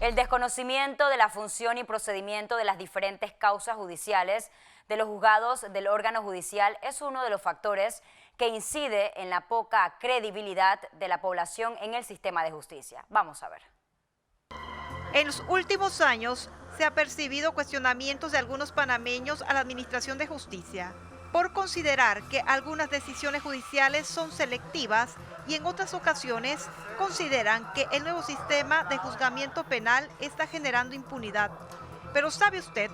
El desconocimiento de la función y procedimiento de las diferentes causas judiciales de los juzgados del órgano judicial es uno de los factores que incide en la poca credibilidad de la población en el sistema de justicia. Vamos a ver. En los últimos años se ha percibido cuestionamientos de algunos panameños a la Administración de Justicia por considerar que algunas decisiones judiciales son selectivas y en otras ocasiones consideran que el nuevo sistema de juzgamiento penal está generando impunidad. Pero ¿sabe usted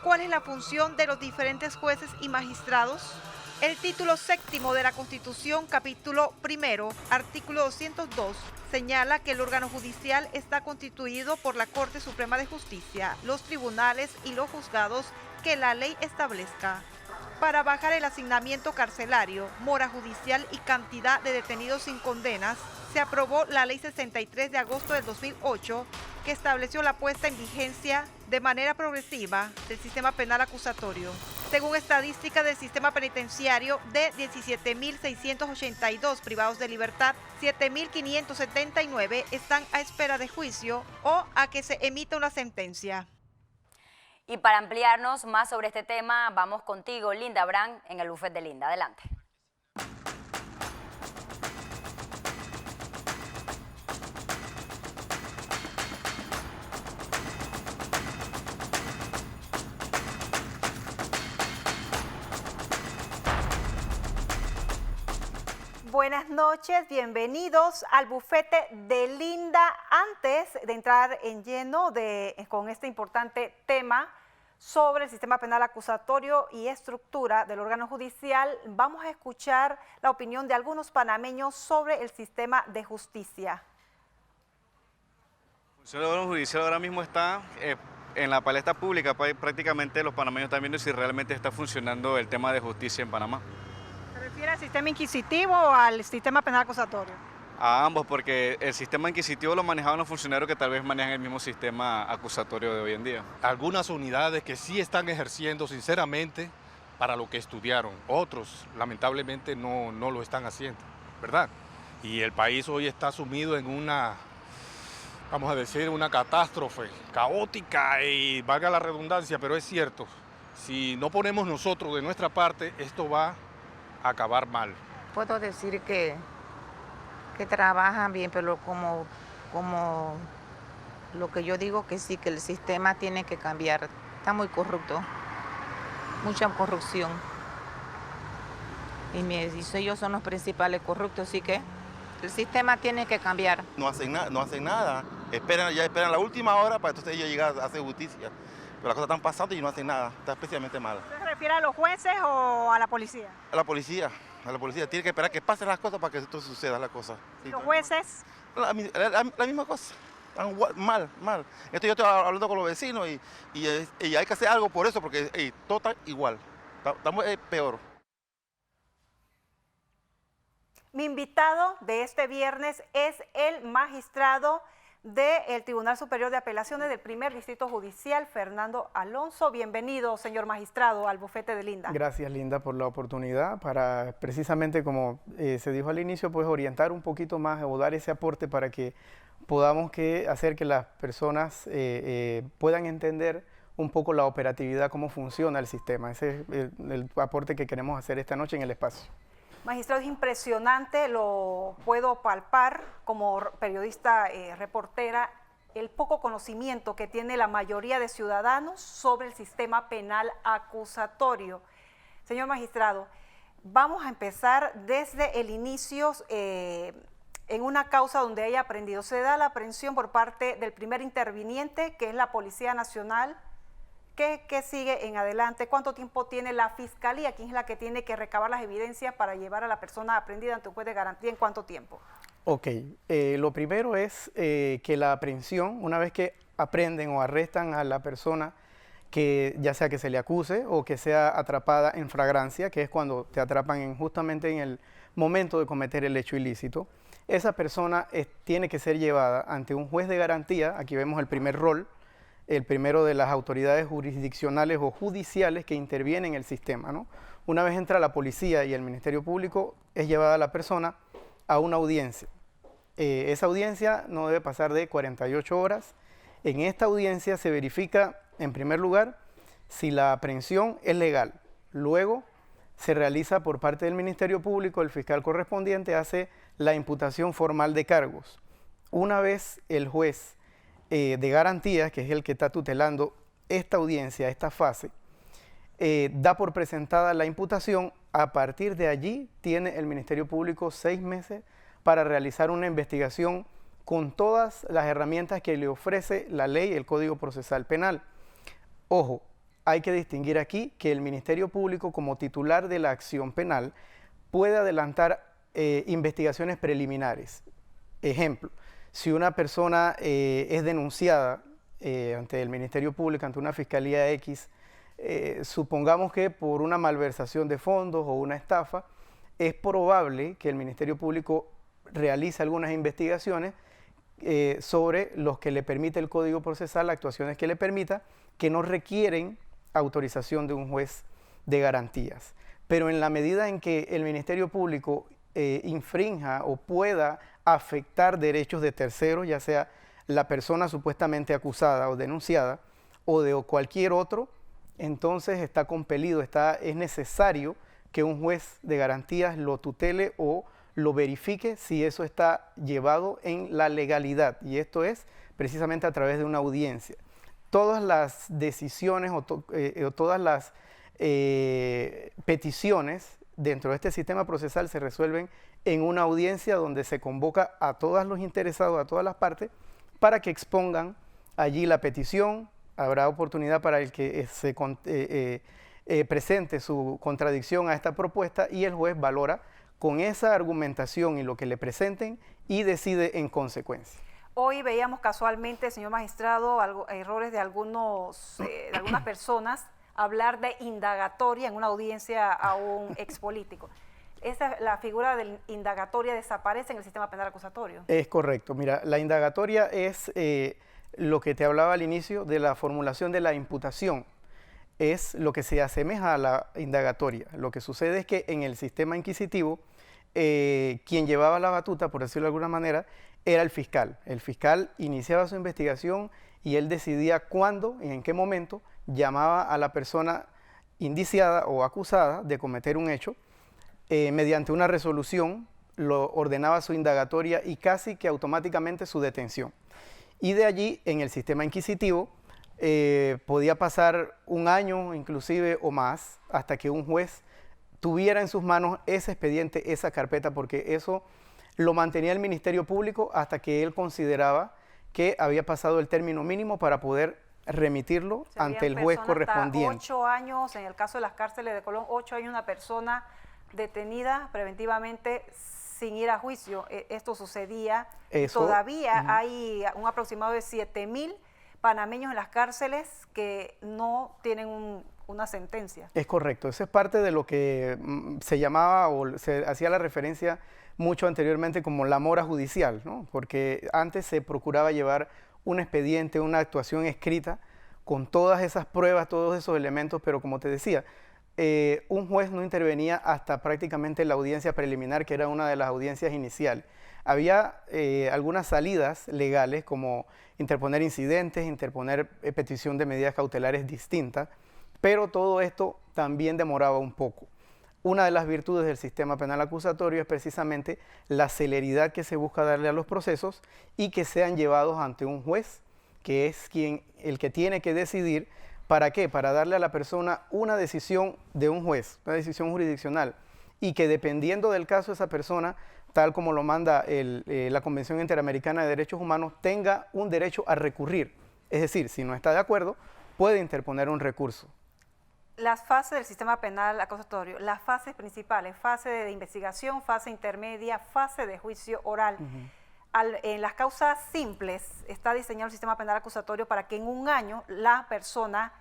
cuál es la función de los diferentes jueces y magistrados? El título 7º de la Constitución, capítulo 1, artículo 202, señala que el órgano judicial está constituido por la Corte Suprema de Justicia, los tribunales y los juzgados que la ley establezca. Para bajar el hacinamiento carcelario, mora judicial y cantidad de detenidos sin condenas, se aprobó la Ley 63 de agosto del 2008, que estableció la puesta en vigencia de manera progresiva del sistema penal acusatorio. Según estadísticas del sistema penitenciario, de 17.682 privados de libertad, 7.579 están a espera de juicio o a que se emita una sentencia. Y para ampliarnos más sobre este tema, vamos contigo, Linda Brand, en el bufete de Linda. Adelante. Buenas noches, bienvenidos al bufete de Linda. Antes de entrar en lleno con este importante tema sobre el sistema penal acusatorio y estructura del órgano judicial, vamos a escuchar la opinión de algunos panameños sobre el sistema de justicia. El órgano judicial ahora mismo está en la palestra pública, prácticamente los panameños están viendo si realmente está funcionando el tema de justicia en Panamá. ¿Se refiere al sistema inquisitivo o al sistema penal acusatorio? A ambos, porque el sistema inquisitivo lo manejaban los funcionarios que tal vez manejan el mismo sistema acusatorio de hoy en día. Algunas unidades que sí están ejerciendo sinceramente para lo que estudiaron, otros lamentablemente no lo están haciendo, ¿verdad? Y el país hoy está sumido en una, vamos a decir, una catástrofe caótica y valga la redundancia, pero es cierto, si no ponemos nosotros de nuestra parte, esto va a acabar mal. Puedo decir que trabajan bien, pero como lo que yo digo que sí, que el sistema tiene que cambiar. Está muy corrupto, mucha corrupción. Y ellos son los principales corruptos, así que el sistema tiene que cambiar. No hacen nada. Esperan la última hora para entonces ellos llegar a hacer justicia. Pero las cosas están pasando y no hacen nada. Está especialmente mal. ¿Se refiere a los jueces o a la policía? A la policía. Tiene que esperar que pasen las cosas para que esto suceda, las cosas. Sí, ¿Los jueces? La misma cosa. Están mal. Esto yo estoy hablando con los vecinos y hay que hacer algo por eso, porque todo está igual. Estamos peor. Mi invitado de este viernes es el magistrado del Tribunal Superior de Apelaciones del Primer Distrito Judicial, Fernando Alonso. Bienvenido, señor magistrado, al bufete de Linda. Gracias, Linda, por la oportunidad para precisamente, como se dijo al inicio, pues orientar un poquito más o dar ese aporte para que podamos hacer que las personas puedan entender un poco la operatividad, cómo funciona el sistema. Ese es el aporte que queremos hacer esta noche en el espacio. Magistrado, es impresionante, lo puedo palpar como periodista, reportera, el poco conocimiento que tiene la mayoría de ciudadanos sobre el sistema penal acusatorio. Señor magistrado, vamos a empezar desde el inicio en una causa donde haya aprendido. Se da la aprehensión por parte del primer interviniente, que es la Policía Nacional. ¿Qué sigue en adelante? ¿Cuánto tiempo tiene la Fiscalía? ¿Quién es la que tiene que recabar las evidencias para llevar a la persona aprehendida ante un juez de garantía? ¿En cuánto tiempo? Ok, lo primero es que la aprehensión, una vez que aprenden o arrestan a la persona, que ya sea que se le acuse o que sea atrapada en flagrancia, que es cuando te atrapan justamente en el momento de cometer el hecho ilícito, esa persona tiene que ser llevada ante un juez de garantía. Aquí vemos el primer rol, el primero de las autoridades jurisdiccionales o judiciales que intervienen en el sistema, ¿no? Una vez entra la policía y el Ministerio Público, es llevada la persona a una audiencia. Esa audiencia no debe pasar de 48 horas En esta audiencia se verifica, en primer lugar, si la aprehensión es legal. Luego se realiza por parte del Ministerio Público, el fiscal correspondiente hace la imputación formal de cargos. Una vez el juez de garantías, que es el que está tutelando esta audiencia, esta fase, da por presentada la imputación, a partir de allí tiene el Ministerio Público 6 meses para realizar una investigación con todas las herramientas que le ofrece la ley, el Código Procesal Penal. Ojo, hay que distinguir aquí que el Ministerio Público, como titular de la acción penal, puede adelantar investigaciones preliminares. Ejemplo, si una persona es denunciada ante el Ministerio Público, ante una Fiscalía X, supongamos que por una malversación de fondos o una estafa, es probable que el Ministerio Público realice algunas investigaciones sobre los que le permite el Código Procesal, actuaciones que le permita, que no requieren autorización de un juez de garantías. Pero en la medida en que el Ministerio Público infrinja o pueda afectar derechos de terceros, ya sea la persona supuestamente acusada o denunciada o de cualquier otro, entonces está compelido, es necesario que un juez de garantías lo tutele o lo verifique si eso está llevado en la legalidad, y esto es precisamente a través de una audiencia. Todas las decisiones o todas las peticiones dentro de este sistema procesal se resuelven en una audiencia donde se convoca a todos los interesados, a todas las partes, para que expongan allí la petición. Habrá oportunidad para el que se presente su contradicción a esta propuesta, y el juez valora con esa argumentación y lo que le presenten y decide en consecuencia. Hoy veíamos casualmente, señor magistrado, errores de algunas personas hablar de indagatoria en una audiencia a un expolítico. La figura de indagatoria desaparece en el sistema penal acusatorio. Es correcto. Mira, la indagatoria es lo que te hablaba al inicio de la formulación de la imputación. Es lo que se asemeja a la indagatoria. Lo que sucede es que en el sistema inquisitivo, quien llevaba la batuta, por decirlo de alguna manera, era el fiscal. El fiscal iniciaba su investigación y él decidía cuándo y en qué momento llamaba a la persona indiciada o acusada de cometer un hecho. Mediante una resolución lo ordenaba su indagatoria y casi que automáticamente su detención. Y de allí, en el sistema inquisitivo, podía pasar un año inclusive o más hasta que un juez tuviera en sus manos ese expediente, esa carpeta, porque eso lo mantenía el Ministerio Público hasta que él consideraba que había pasado el término mínimo para poder remitirlo ante el juez correspondiente. 8 años, en el caso de las cárceles de Colón, 8 años una persona detenida preventivamente sin ir a juicio. Esto sucedía. Todavía hay un aproximado de 7.000 panameños en las cárceles que no tienen una sentencia. Es correcto. Eso es parte de lo que se llamaba o se hacía la referencia mucho anteriormente como la mora judicial, ¿no? Porque antes se procuraba llevar un expediente, una actuación escrita con todas esas pruebas, todos esos elementos, pero como te decía, un juez no intervenía hasta prácticamente la audiencia preliminar, que era una de las audiencias iniciales. Había algunas salidas legales como interponer incidentes, interponer petición de medidas cautelares distintas, pero todo esto también demoraba un poco. Una de las virtudes del sistema penal acusatorio es precisamente la celeridad que se busca darle a los procesos y que sean llevados ante un juez, que es el que tiene que decidir. ¿Para qué? Para darle a la persona una decisión de un juez, una decisión jurisdiccional, y que dependiendo del caso esa persona, tal como lo manda la Convención Interamericana de Derechos Humanos, tenga un derecho a recurrir. Es decir, si no está de acuerdo, puede interponer un recurso. Las fases del sistema penal acusatorio, las fases principales, fase de investigación, fase intermedia, fase de juicio oral. En las causas simples está diseñado el sistema penal acusatorio para que en un año la persona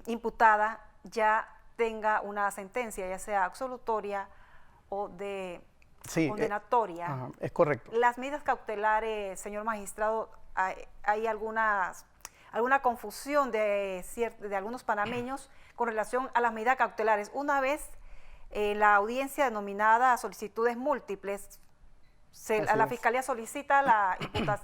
imputada ya tenga una sentencia, ya sea absolutoria o de condenatoria. Es correcto. Las medidas cautelares, señor magistrado, hay alguna confusión de algunos panameños con relación a las medidas cautelares. Una vez la audiencia denominada solicitudes múltiples, la Fiscalía solicita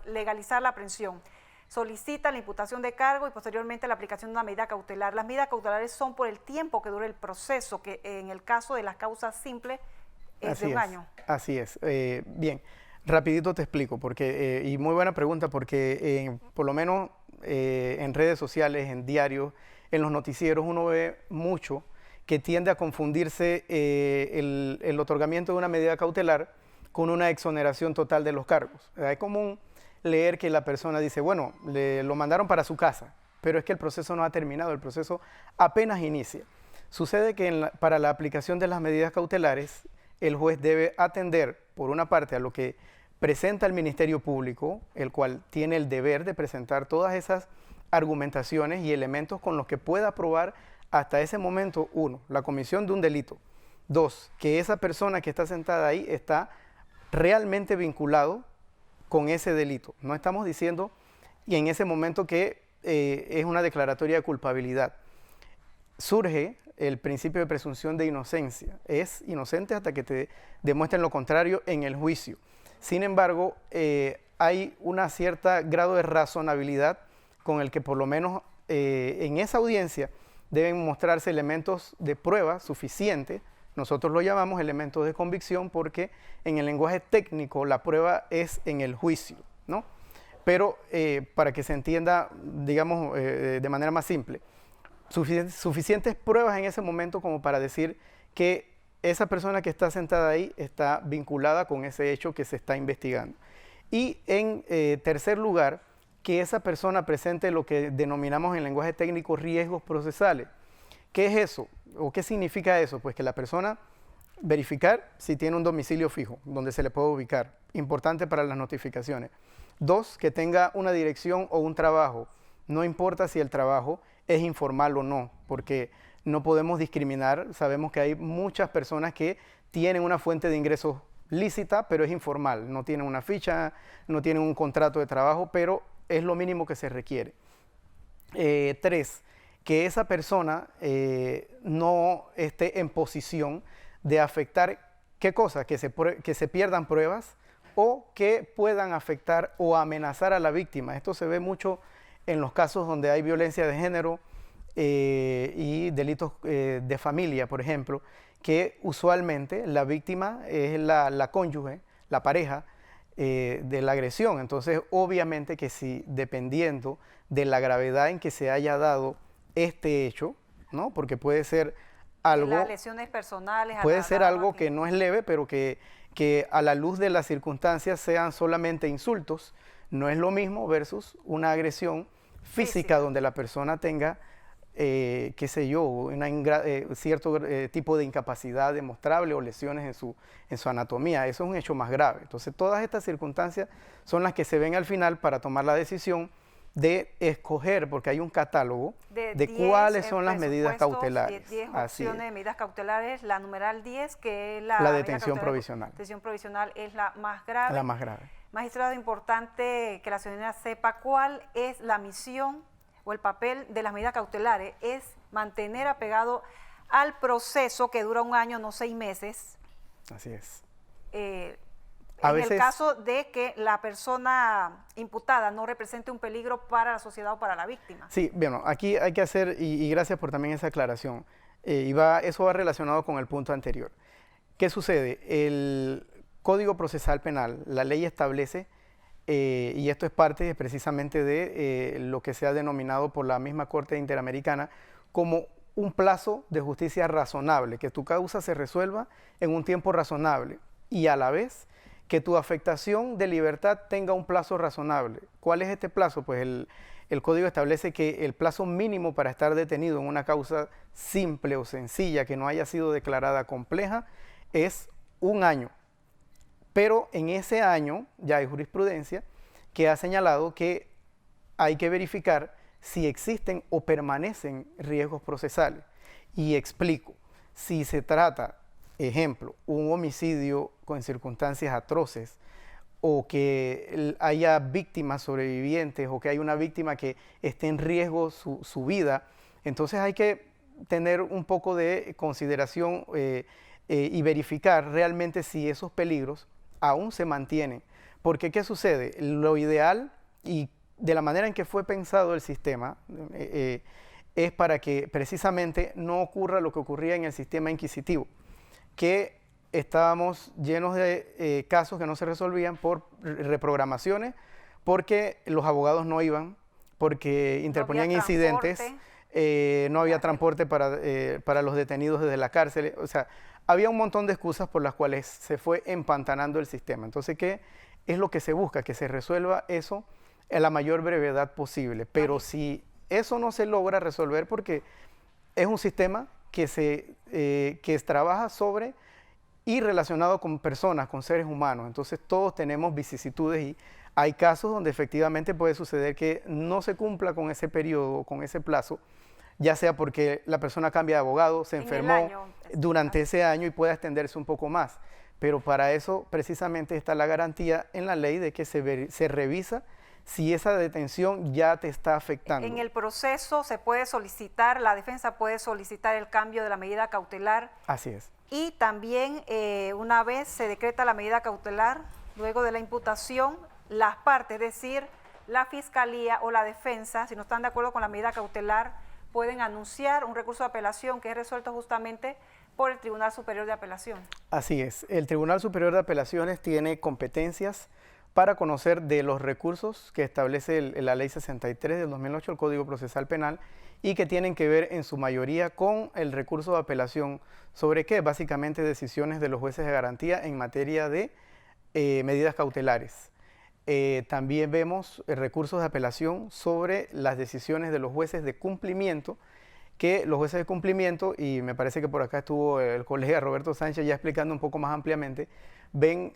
legalizar la aprehensión. solicita la imputación de cargo y posteriormente la aplicación de una medida cautelar. Las medidas cautelares son por el tiempo que dura el proceso, que en el caso de las causas simples es de un año. Así es. Bien, rapidito te explico, porque, y muy buena pregunta, porque por lo menos en redes sociales, en diarios, en los noticieros, uno ve mucho que tiende a confundirse el otorgamiento de una medida cautelar con una exoneración total de los cargos. Es común leer que la persona dice, bueno, lo mandaron para su casa, pero es que el proceso no ha terminado, el proceso apenas inicia. Sucede que para la aplicación de las medidas cautelares, el juez debe atender, por una parte, a lo que presenta el Ministerio Público, el cual tiene el deber de presentar todas esas argumentaciones y elementos con los que pueda probar hasta ese momento, 1, la comisión de un delito, 2, que esa persona que está sentada ahí está realmente vinculado con ese delito. No estamos diciendo y en ese momento que es una declaratoria de culpabilidad. Surge el principio de presunción de inocencia. Es inocente hasta que te demuestren lo contrario en el juicio. Sin embargo, hay una cierta grado de razonabilidad con el que por lo menos en esa audiencia deben mostrarse elementos de prueba suficientes. Nosotros lo llamamos elementos de convicción porque en el lenguaje técnico la prueba es en el juicio, ¿no? Pero para que se entienda, digamos, de manera más simple, suficientes pruebas en ese momento como para decir que esa persona que está sentada ahí está vinculada con ese hecho que se está investigando. Y en tercer lugar, que esa persona presente lo que denominamos en lenguaje técnico riesgos procesales. ¿Qué es eso? ¿O qué significa eso? Pues que la persona verificar si tiene un domicilio fijo donde se le puede ubicar, importante para las notificaciones. 2, que tenga una dirección o un trabajo, no importa si el trabajo es informal o no, porque no podemos discriminar, sabemos que hay muchas personas que tienen una fuente de ingresos lícita, pero es informal, no tienen una ficha, no tienen un contrato de trabajo, pero es lo mínimo que se requiere. 3, que esa persona no esté en posición de afectar, ¿qué cosa? Que se pierdan pruebas o que puedan afectar o amenazar a la víctima. Esto se ve mucho en los casos donde hay violencia de género y delitos de familia, por ejemplo, que usualmente la víctima es la cónyuge, la pareja de la agresión. Entonces, obviamente que si dependiendo de la gravedad en que se haya dado este hecho, ¿no? Porque puede ser algo... Las lesiones personales... Puede ser algo que no es leve, pero que a la luz de las circunstancias sean solamente insultos. No es lo mismo versus una agresión física donde la persona tenga, qué sé yo, cierto tipo de incapacidad demostrable o lesiones en su anatomía. Eso es un hecho más grave. Entonces, todas estas circunstancias son las que se ven al final para tomar la decisión de escoger, porque hay un catálogo de cuáles son las medidas cautelares. 10 opciones de medidas cautelares, la numeral 10, que es la detención provisional. La detención provisional es la más grave. La más grave. Magistrado, importante que la ciudadanía sepa cuál es la misión o el papel de las medidas cautelares. Es mantener apegado al proceso que dura un año, no 6 meses. Así es. El caso de que la persona imputada no represente un peligro para la sociedad o para la víctima. Sí, bueno, aquí hay que hacer, y gracias por también esa aclaración, eso va relacionado con el punto anterior. ¿Qué sucede? El Código Procesal Penal, la ley establece, y esto es parte precisamente de lo que se ha denominado por la misma Corte Interamericana como un plazo de justicia razonable, que tu causa se resuelva en un tiempo razonable y a la vez que tu afectación de libertad tenga un plazo razonable. ¿Cuál es este plazo? Pues el código establece que el plazo mínimo para estar detenido en una causa simple o sencilla que no haya sido declarada compleja es 1 año. Pero en ese año ya hay jurisprudencia que ha señalado que hay que verificar si existen o permanecen riesgos procesales. Y explico, si se trata, ejemplo, un homicidio con circunstancias atroces o que haya víctimas sobrevivientes o que hay una víctima que esté en riesgo su vida, entonces hay que tener un poco de consideración y verificar realmente si esos peligros aún se mantienen. Porque ¿qué sucede? Lo ideal, y de la manera en que fue pensado el sistema, es para que precisamente no ocurra lo que ocurría en el sistema inquisitivo, que estábamos llenos de casos que no se resolvían por reprogramaciones, porque los abogados no iban, porque interponían incidentes, no había transporte para los detenidos desde la cárcel. O sea, había un montón de excusas por las cuales se fue empantanando el sistema. Entonces, ¿qué es lo que se busca? Que se resuelva eso en la mayor brevedad posible. Pero si eso no se logra resolver, porque es un sistema que trabaja sobre y relacionado con personas, con seres humanos. Entonces todos tenemos vicisitudes y hay casos donde efectivamente puede suceder que no se cumpla con ese periodo, con ese plazo, ya sea porque la persona cambia de abogado, se enfermó durante ese año y puede extenderse un poco más. Pero para eso precisamente está la garantía en la ley de que se revisa si esa detención ya te está afectando. En el proceso se puede solicitar, la defensa puede solicitar el cambio de la medida cautelar. Así es. Y también una vez se decreta la medida cautelar, luego de la imputación, las partes, es decir, la fiscalía o la defensa, si no están de acuerdo con la medida cautelar, pueden anunciar un recurso de apelación que es resuelto justamente por el Tribunal Superior de Apelación. Así es. El Tribunal Superior de Apelaciones tiene competencias para conocer de los recursos que establece la Ley 63 del 2008, el Código Procesal Penal, y que tienen que ver en su mayoría con el recurso de apelación. ¿Sobre qué? Básicamente decisiones de los jueces de garantía en materia de medidas cautelares. También vemos recursos de apelación sobre las decisiones de los jueces de cumplimiento, que los jueces de cumplimiento, y me parece que por acá estuvo el colega Roberto Sánchez ya explicando un poco más ampliamente, ven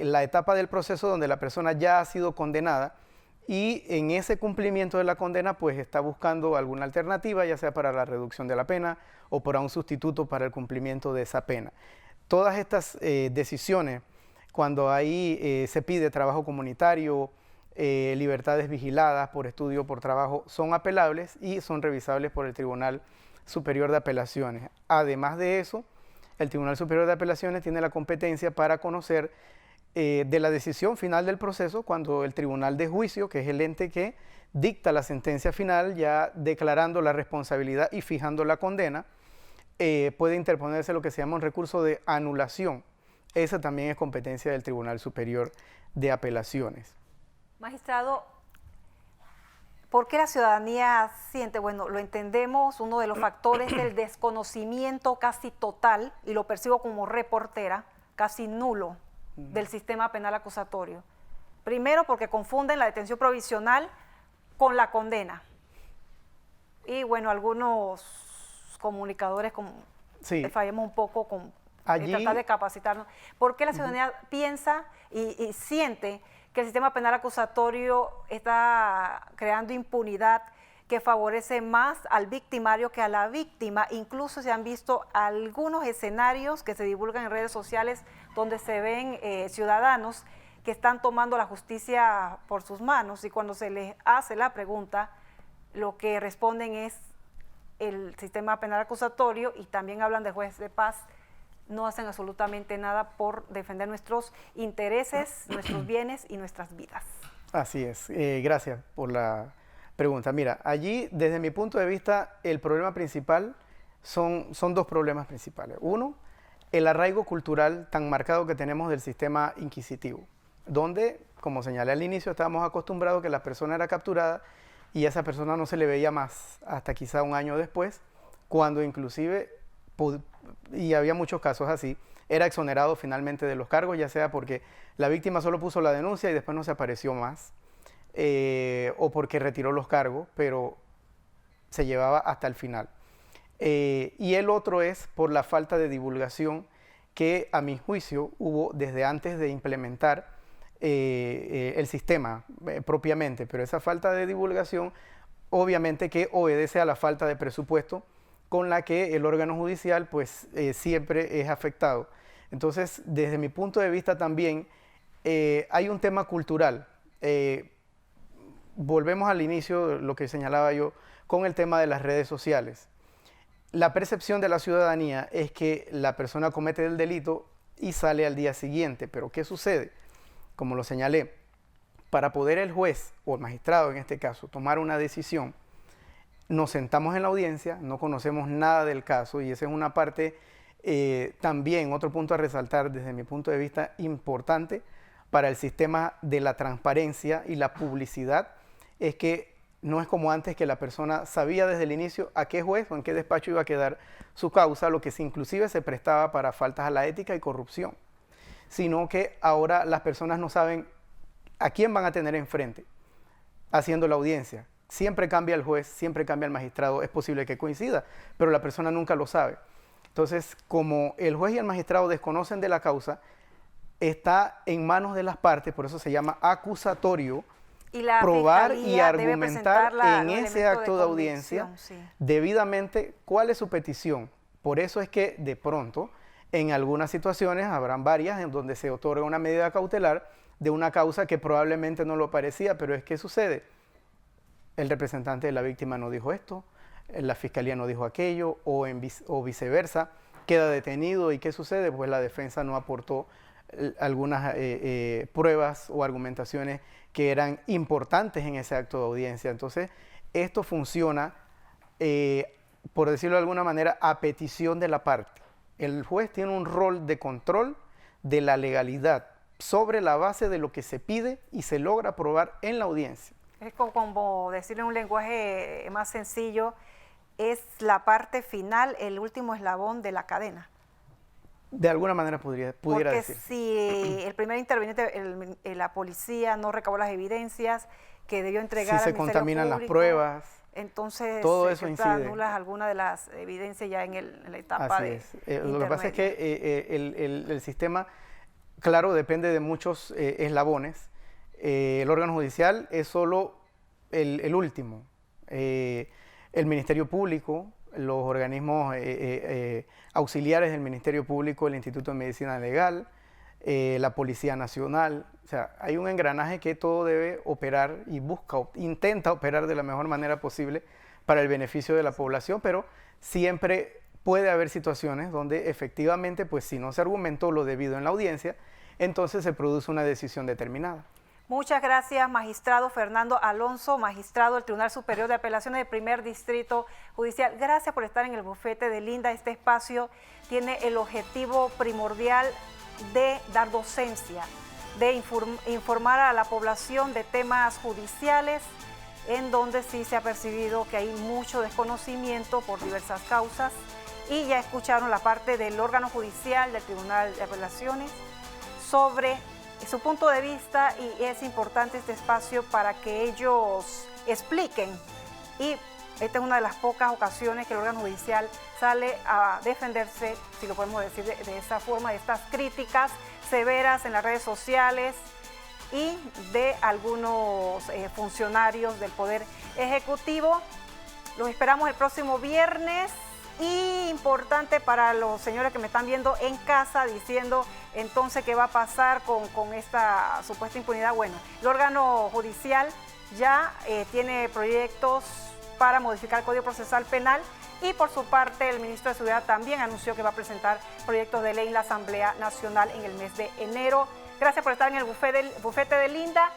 la etapa del proceso donde la persona ya ha sido condenada y en ese cumplimiento de la condena pues está buscando alguna alternativa, ya sea para la reducción de la pena o para un sustituto para el cumplimiento de esa pena. Todas estas decisiones, cuando ahí se pide trabajo comunitario, libertades vigiladas por estudio, por trabajo, son apelables y son revisables por el Tribunal Superior de Apelaciones. Además de eso, el Tribunal Superior de Apelaciones tiene la competencia para conocer de la decisión final del proceso cuando el Tribunal de Juicio, que es el ente que dicta la sentencia final, ya declarando la responsabilidad y fijando la condena, puede interponerse lo que se llama un recurso de anulación. Esa también es competencia del Tribunal Superior de Apelaciones. Magistrado, ¿por qué la ciudadanía siente? Bueno, lo entendemos, uno de los factores del desconocimiento casi total, y lo percibo como reportera, casi nulo, del sistema penal acusatorio. Primero, porque confunden la detención provisional con la condena. Y bueno, algunos comunicadores fallamos un poco con tratar de capacitarnos. ¿Por qué la ciudadanía piensa y siente que el sistema penal acusatorio está creando impunidad que favorece más al victimario que a la víctima? Incluso se han visto algunos escenarios que se divulgan en redes sociales donde se ven ciudadanos que están tomando la justicia por sus manos, y cuando se les hace la pregunta, lo que responden es el sistema penal acusatorio, y también hablan de juez de paz. No hacen absolutamente nada por defender nuestros intereses, nuestros bienes y nuestras vidas. Así es. Gracias por la pregunta. Mira, allí, desde mi punto de vista, el problema principal son dos problemas principales. Uno, el arraigo cultural tan marcado que tenemos del sistema inquisitivo, donde, como señalé al inicio, estábamos acostumbrados que la persona era capturada y a esa persona no se le veía más hasta quizá un año después, cuando inclusive, y había muchos casos así, era exonerado finalmente de los cargos, ya sea porque la víctima solo puso la denuncia y después no se apareció más, o porque retiró los cargos, pero se llevaba hasta el final. Y el otro es por la falta de divulgación que, a mi juicio, hubo desde antes de implementar el sistema propiamente, pero esa falta de divulgación obviamente que obedece a la falta de presupuesto con la que el órgano judicial pues siempre es afectado. Entonces, desde mi punto de vista también hay un tema cultural. Volvemos al inicio, lo que señalaba yo, con el tema de las redes sociales. La percepción de la ciudadanía es que la persona comete el delito y sale al día siguiente, pero ¿qué sucede? Como lo señalé, para poder el juez o el magistrado en este caso tomar una decisión, nos sentamos en la audiencia, no conocemos nada del caso y esa es una parte también, otro punto a resaltar desde mi punto de vista importante para el sistema de la transparencia y la publicidad, es que no es como antes que la persona sabía desde el inicio a qué juez o en qué despacho iba a quedar su causa, lo que inclusive se prestaba para faltas a la ética y corrupción, sino que ahora las personas no saben a quién van a tener enfrente haciendo la audiencia. Siempre cambia el juez, siempre cambia el magistrado, es posible que coincida, pero la persona nunca lo sabe. Entonces, como el juez y el magistrado desconocen de la causa, está en manos de las partes, por eso se llama acusatorio, y la probar y Fiscalía debe argumentar presentar en ese acto de audiencia debidamente cuál es su petición. Por eso es que de pronto, en algunas situaciones, habrán varias en donde se otorga una medida cautelar de una causa que probablemente no lo parecía, pero es que sucede. El representante de la víctima no dijo esto, la fiscalía no dijo aquello, o viceversa, queda detenido, ¿y qué sucede? Pues la defensa no aportó algunas pruebas o argumentaciones que eran importantes en ese acto de audiencia. Entonces, esto funciona, por decirlo de alguna manera, a petición de la parte. El juez tiene un rol de control de la legalidad sobre la base de lo que se pide y se logra probar en la audiencia. Es como decirlo en un lenguaje más sencillo, es la parte final, el último eslabón de la cadena. De alguna manera pudiera decir. Porque si el primer interviniente, la policía, no recabó las evidencias que debió entregar si al se Ministerio contaminan Público, las pruebas, entonces todo eso incide. anulas alguna de las evidencias ya en la etapa Así de es. Lo que pasa es que el sistema, claro, depende de muchos eslabones. El órgano judicial es solo el último. El Ministerio Público, los organismos auxiliares del Ministerio Público, el Instituto de Medicina Legal, la Policía Nacional. O sea, hay un engranaje que todo debe operar y intenta operar de la mejor manera posible para el beneficio de la población, pero siempre puede haber situaciones donde efectivamente, pues si no se argumentó lo debido en la audiencia, entonces se produce una decisión determinada. Muchas gracias, magistrado Fernando Alonso, magistrado del Tribunal Superior de Apelaciones del Primer Distrito Judicial. Gracias por estar en el bufete de Linda. Este espacio tiene el objetivo primordial de dar docencia, de informar a la población de temas judiciales, en donde sí se ha percibido que hay mucho desconocimiento por diversas causas. Y ya escucharon la parte del órgano judicial, del Tribunal de Apelaciones, sobre su punto de vista, y es importante este espacio para que ellos expliquen. Y esta es una de las pocas ocasiones que el órgano judicial sale a defenderse, si lo podemos decir de esa forma, de estas críticas severas en las redes sociales y de algunos funcionarios del Poder Ejecutivo. Los esperamos el próximo viernes. Y importante para los señores que me están viendo en casa diciendo entonces qué va a pasar con esta supuesta impunidad. Bueno, el órgano judicial ya tiene proyectos para modificar el Código Procesal Penal y por su parte el ministro de Seguridad también anunció que va a presentar proyectos de ley en la Asamblea Nacional en el mes de enero. Gracias por estar en el bufete de Linda.